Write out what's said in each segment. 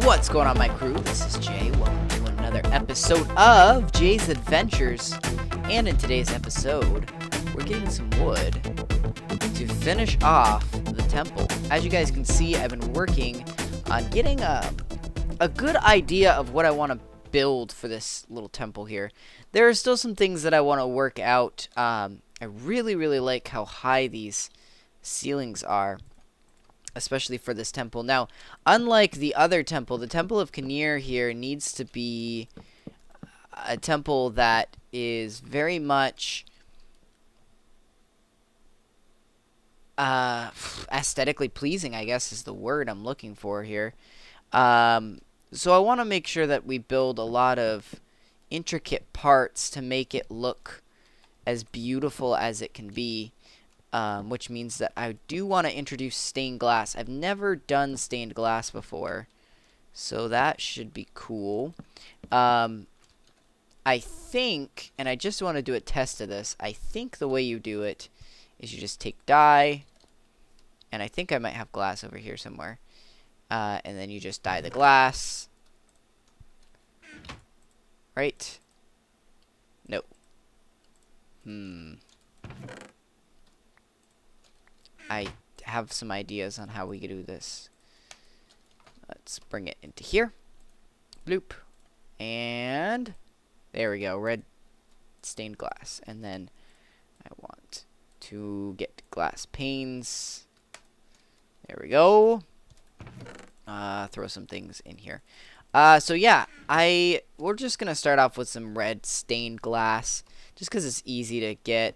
What's going on, my crew? This is Jay. Welcome to another episode of Jay's Adventures. And in today's episode, we're getting some wood to finish off the temple. As you guys can see, I've been working on getting a good idea of what I want to build for this little temple here. There are still some things that I want to work out. I really like how high these ceilings are, especially for this temple. Now, unlike the other temple, the Temple of Kinnear here needs to be a temple that is very much aesthetically pleasing, I guess is the word I'm looking for here. So I want to make sure that we build a lot of intricate parts to make it look as beautiful as it can be. Which means that I do want to introduce stained glass. I've never done stained glass before, so that should be cool. I think, and I just want to do a test of this, I think the way you do it is you just take dye, and I think I might have glass over here somewhere, and then you just dye the glass. Right? Nope. I have some ideas on how we can do this. Let's bring it into here. Bloop. And there we go. Red stained glass. And then I want to get glass panes. There we go. Throw some things in here. So yeah, we're just going to start off with some red stained glass. Just because it's easy to get.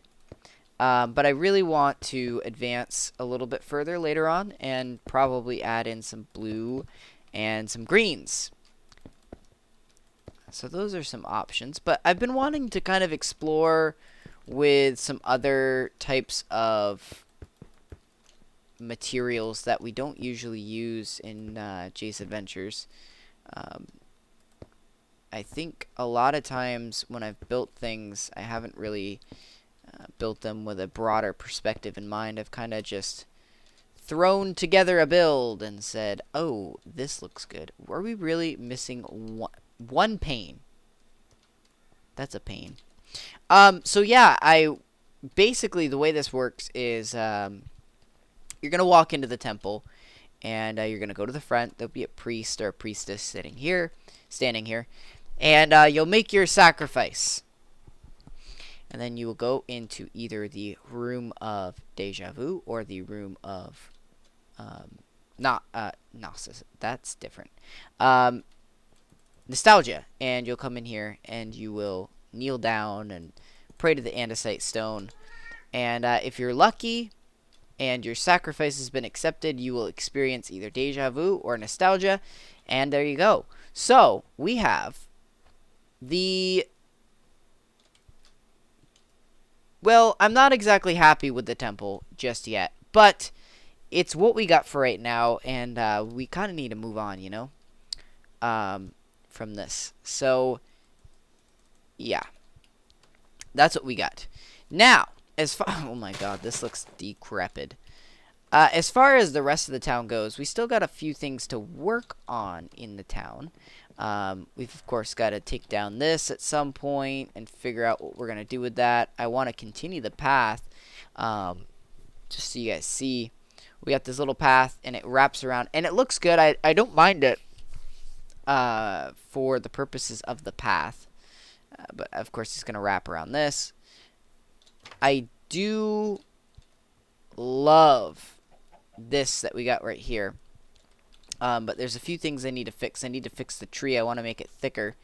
But I really want to advance a little bit further later on and probably add in some blue and some greens. So those are some options. But I've been wanting to kind of explore with some other types of materials that we don't usually use in Jay's Adventures. I think a lot of times when I've built things, I haven't really built them with a broader perspective in mind. I've kind of just thrown together a build and said, oh, this looks good. Were we really missing one pane? That's a pain. So yeah, basically the way this works is you're going to walk into the temple and you're going to go to the front. There'll be a priest or a priestess standing here, and you'll make your sacrifice. And then you will go into either the room of deja vu or the room of gnosis. That's different. Nostalgia. And you'll come in here and you will kneel down and pray to the andesite stone. And if you're lucky and your sacrifice has been accepted, you will experience either deja vu or nostalgia. And there you go. So we have well, I'm not exactly happy with the temple just yet, but it's what we got for right now, and we kind of need to move on, you know, from this. So, yeah, that's what we got. Now, oh my god, this looks decrepit. As far as the rest of the town goes, we still got a few things to work on in the town. We've, of course, got to take down this at some point and figure out what we're going to do with that. I want to continue the path, just so you guys see. We got this little path, and it wraps around, and it looks good. I don't mind it for the purposes of the path, but, of course, it's going to wrap around this. I do love this that we got right here. But there's a few things I need to fix. I need to fix the tree. I want to make it thicker.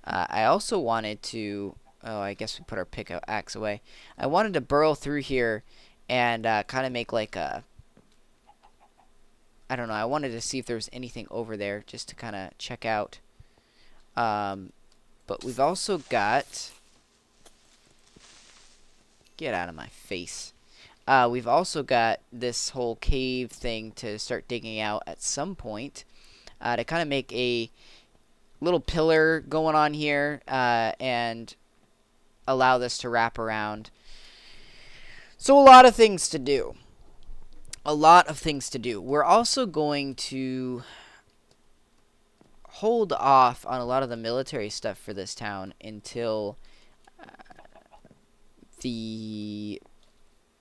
I also wanted to... Oh, I guess we put our pickaxe away. I wanted to burrow through here and kind of make like a... I don't know. I wanted to see if there was anything over there just to kind of check out. But we've also got... Get out of my face. We've also got this whole cave thing to start digging out at some point to kind of make a little pillar going on here and allow this to wrap around. So a lot of things to do. We're also going to hold off on a lot of the military stuff for this town until the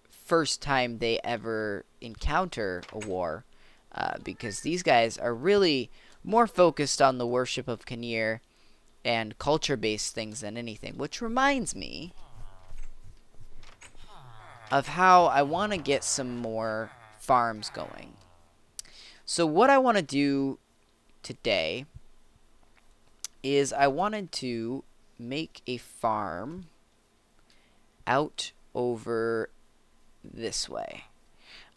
first time they ever encounter a war, because these guys are really more focused on the worship of Kinnear and culture-based things than anything, which reminds me of how I want to get some more farms going. So what I want to do today is I wanted to make a farm out over this way.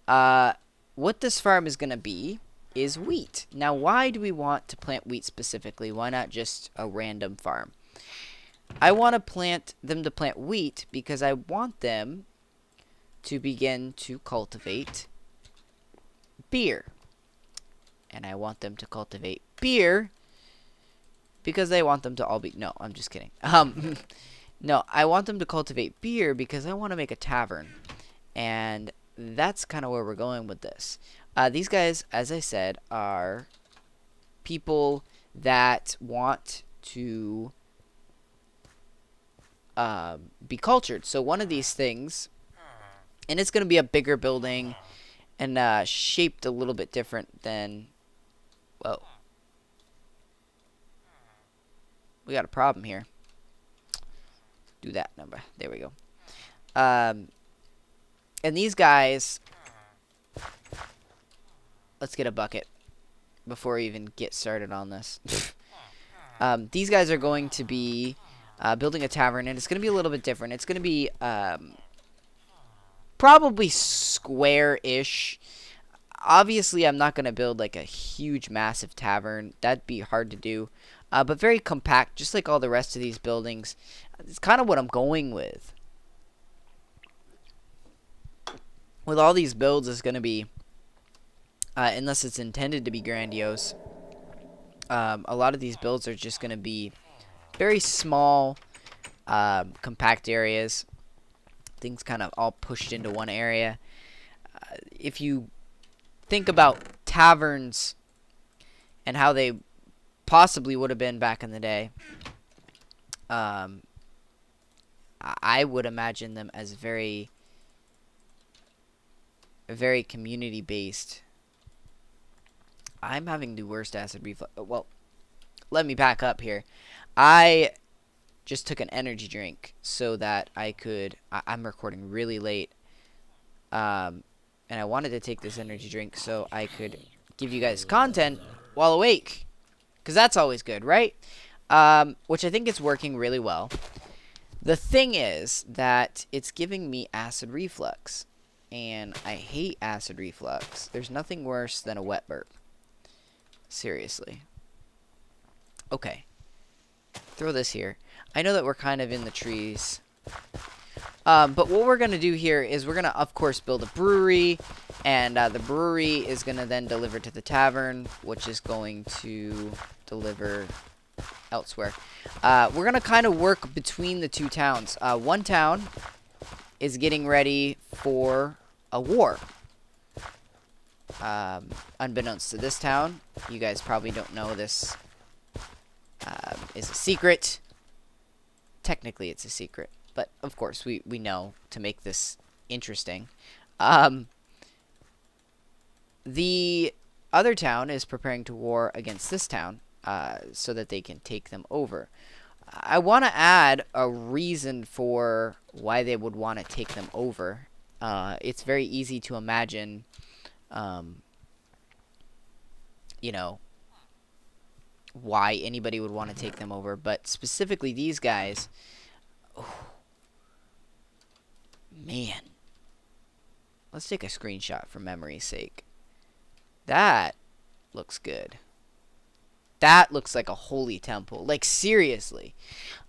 What this farm is going to be is wheat. Now, why do we want to plant wheat specifically? Why not just a random farm? I want to plant them to plant wheat because I want them to begin to cultivate beer. And I want them to cultivate beer because I want them to all be... No, I'm just kidding. No, I want them to cultivate beer because I want to make a tavern. And that's kind of where we're going with this. These guys, as I said, are people that want to be cultured. So one of these things, and it's going to be a bigger building and shaped a little bit different than... Whoa. We got a problem here. Do that number. There we go. And these guys... Let's get a bucket before we even get started on this. These guys are going to be building a tavern, and it's going to be a little bit different. It's going to be probably square-ish. Obviously, I'm not going to build like a huge, massive tavern. That'd be hard to do. But very compact, just like all the rest of these buildings. It's kind of what I'm going with. With all these builds, it's going to be... unless it's intended to be grandiose, a lot of these builds are just going to be very small, compact areas. Things kind of all pushed into one area. If you think about taverns and how they possibly would have been back in the day, I would imagine them as very community-based. I'm having the worst acid reflux. Well, let me back up here. I just took an energy drink so that I could... I'm recording really late. And I wanted to take this energy drink so I could give you guys content while awake. Because that's always good, right? Which I think is working really well. The thing is that it's giving me acid reflux. And I hate acid reflux. There's nothing worse than a wet burp. Seriously. Okay. Throw this here. I know that we're kind of in the trees. But what we're going to do here is we're going to, of course, build a brewery. And the brewery is going to then deliver to the tavern, which is going to deliver elsewhere. We're going to kind of work between the two towns. One town is getting ready for a war. Unbeknownst to this town, you guys probably don't know this is a secret. Technically, it's a secret, but of course, we know to make this interesting. The other town is preparing to war against this town so that they can take them over. I want to add a reason for why they would want to take them over. It's very easy to imagine... you know, why anybody would want to take them over, but specifically these guys, oh, man, let's take a screenshot for memory's sake. That looks good. That looks like a holy temple. Like, seriously.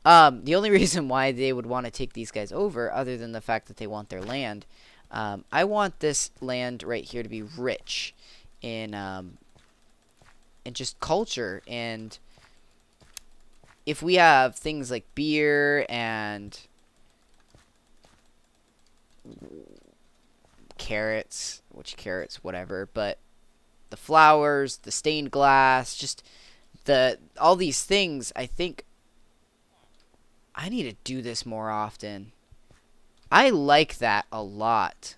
The only reason why they would want to take these guys over, other than the fact that they want their land, I want this land right here to be rich in just culture. And if we have things like beer and carrots, whatever, but the flowers, the stained glass, just all these things, I think I need to do this more often. I like that a lot.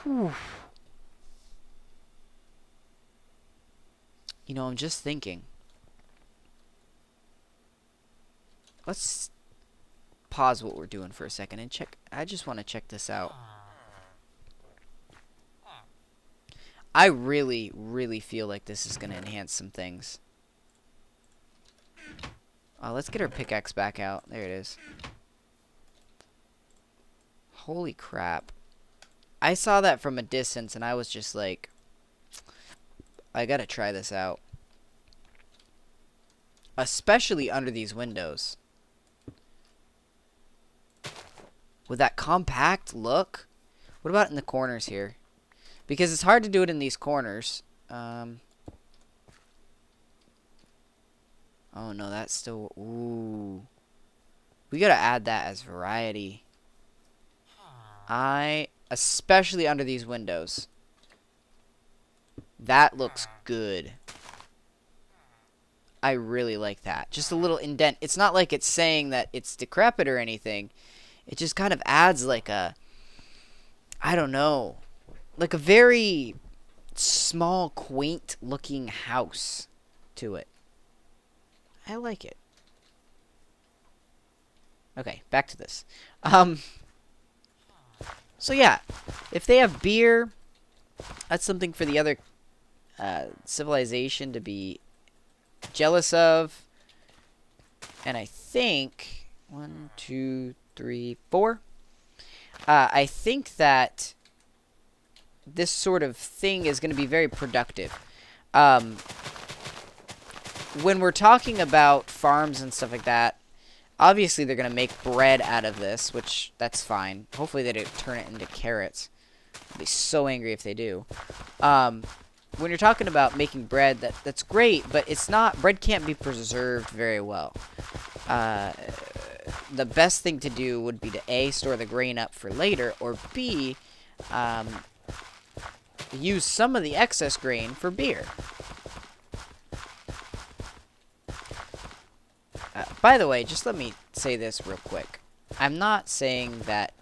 Whew. You know, I'm just thinking. Let's pause what we're doing for a second and check. I just want to check this out. I really, really feel like this is going to enhance some things. Let's get our pickaxe back out. There it is. Holy crap. I saw that from a distance and I was just like, I gotta try this out. Especially under these windows. With that compact look. What about in the corners here? Because it's hard to do it in these corners. Oh no, that's still... Ooh. We gotta add that as variety. Especially under these windows. That looks good. I really like that. Just a little indent. It's not like it's saying that it's decrepit or anything. It just kind of adds like a... I don't know. Like a very small, quaint looking house to it. I like it. Okay, back to this. So yeah, if they have beer, that's something for the other civilization to be jealous of. And I think 1, 2, 3, 4. I think that this sort of thing is going to be very productive. When we're talking about farms and stuff like that, obviously they're going to make bread out of this, which that's fine. Hopefully they don't turn it into carrots. I'll be so angry if they do. When you're talking about making bread, that's great, but it's not... Bread can't be preserved very well. The best thing to do would be to A, store the grain up for later, or B, use some of the excess grain for beer. By the way, just let me say this real quick. I'm not saying that...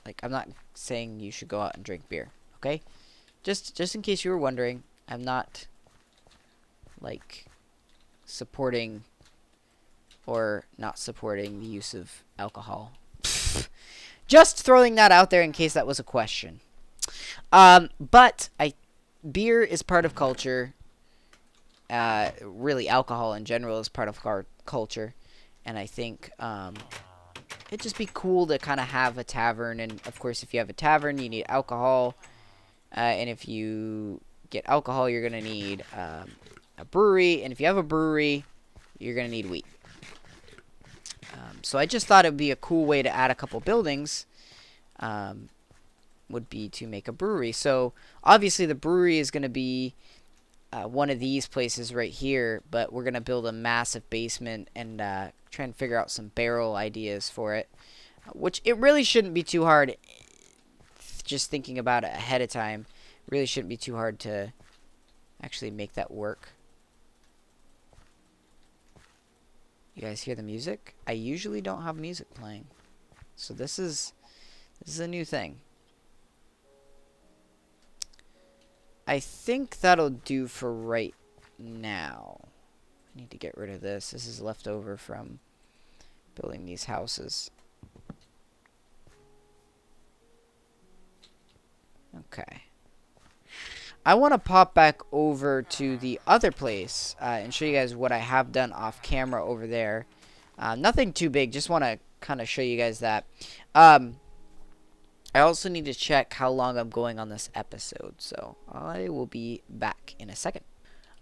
Like, I'm not saying you should go out and drink beer, okay? Just in case you were wondering, I'm not, like, supporting or not supporting the use of alcohol. Just throwing that out there in case that was a question. But beer is part of culture. Really, alcohol in general is part of our culture. And I think it'd just be cool to kind of have a tavern. And, of course, if you have a tavern, you need alcohol. And if you get alcohol, you're going to need a brewery. And if you have a brewery, you're going to need wheat. So I just thought it would be a cool way to add a couple buildings. Would be to make a brewery. So obviously the brewery is going to be one of these places right here. But we're going to build a massive basement and try and figure out some barrel ideas for it. Which it really shouldn't be too hard. Just thinking about it ahead of time, really shouldn't be too hard to actually make that work. You guys hear the music? I usually don't have music playing, so this is a new thing. I think that'll do for right now. I need to get rid of this. This is left over from building these houses. Okay. I want to pop back over to the other place and show you guys what I have done off camera over there. Nothing too big. Just want to kind of show you guys that. I also need to check how long I'm going on this episode. So I will be back in a second.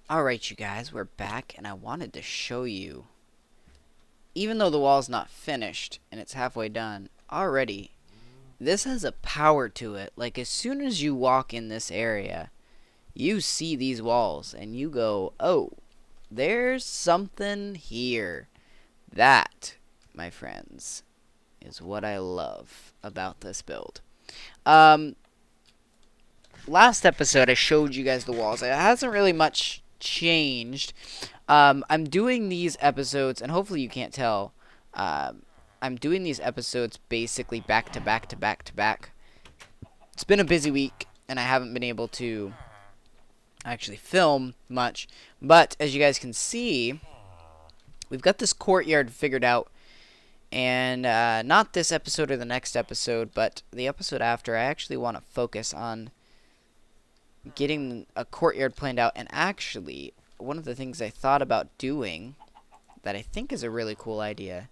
Alright, you guys. We're back. And I wanted to show you. Even though the wall's not finished and it's halfway done, already... This has a power to it. Like, as soon as you walk in this area, you see these walls, and you go, oh, there's something here. That, my friends, is what I love about this build. Last episode I showed you guys the walls. It hasn't really much changed. I'm doing these episodes, and hopefully you can't tell, I'm doing these episodes basically back to back to back to back. It's been a busy week, and I haven't been able to actually film much, but as you guys can see, we've got this courtyard figured out, and not this episode or the next episode, but the episode after, I actually want to focus on getting a courtyard planned out. And actually, one of the things I thought about doing that I think is a really cool idea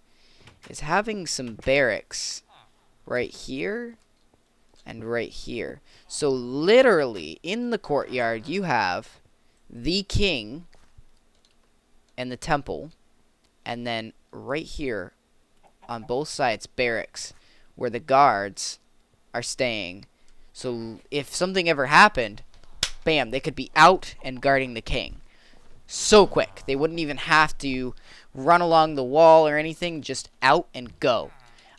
is having some barracks right here and right here. So literally in the courtyard you have the king and the temple, and then right here on both sides barracks where the guards are staying. So if something ever happened, bam, they could be out and guarding the king. So quick. They wouldn't even have to run along the wall or anything, just out and go.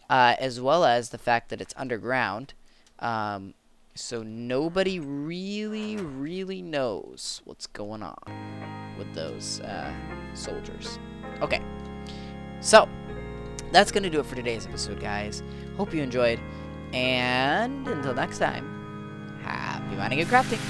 As well as the fact that it's underground. So nobody really knows what's going on with those soldiers. Okay. So, that's going to do it for today's episode, guys. Hope you enjoyed. And until next time, happy mining and crafting.